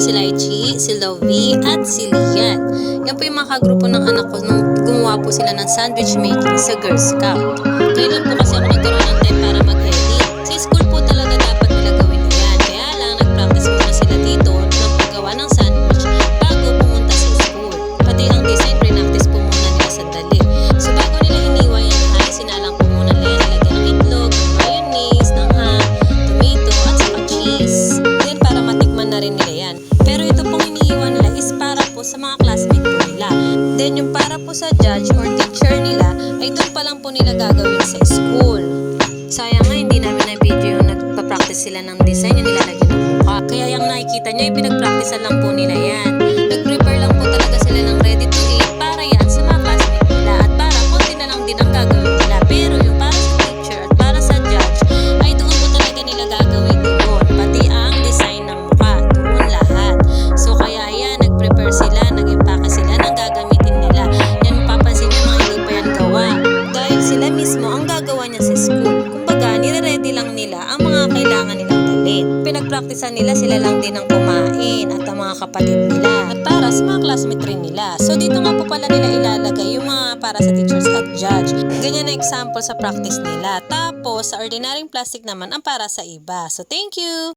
si Lychee, si Lovie, at si Lian. Yan po yung mga kagrupo ng anak ko nung gumawa po sila ng sandwich making sa Girl Scout. Kailan po kasi ako nagkaroon ng time para mag-edit. Sa school po talaga dapat nila gawin yan. Kaya lang, nag-practice muna sila dito ng paggawa ng sandwich bago pumunta sa school. Pati ang design, pre-practice po muna nila sandali. So bago nila hiniwa yan ay sinalang po muna nila nilagyan ng itlog, ng mayonnaise, ng ham, tomato, at saka cheese. Then para matikman na rin nila yan. Pero ito pong iniiwan nila is para po sa mga classmate po nila. Then yung para po sa judge or teacher nila ay doon pa lang po nila gagawin sa school. Sayang nga hindi namin na-video yung nagpa-practice sila ng design yung nilalagyan ng mukha. Kaya yung nakikita nyo, ipinag-practicean lang po nila yan. Nag-prepare lang po talaga sila ng ready to eat para yan sa mga classmate nila. At para konti na lang din ang gagawin nila. Pero yung para sa teacher at para sa judge ay doon po talaga nila gagawin doon. Pati ang design ng mukha, doon lahat. So kaya yan, nag-prepare sila, nag-impake sila ng gagamitin nila. Yan mapapansin nyo mga hindi pa yan gawa. Dahil sila mismo ang gagawa niya sa school. Kumbaga, nire-ready lang nila ang mga kailangan nilang dalhin. Pinag-practicean nila sila lang din ang kumain at ang mga kapatid nila. At para sa mga classmate rin nila. So dito nga po pala nila ilalagay yung mga para sa teachers at judge. Ganyan na example sa practice nila. Tapos sa ordinaryong plastic naman ang para sa iba. So thank you!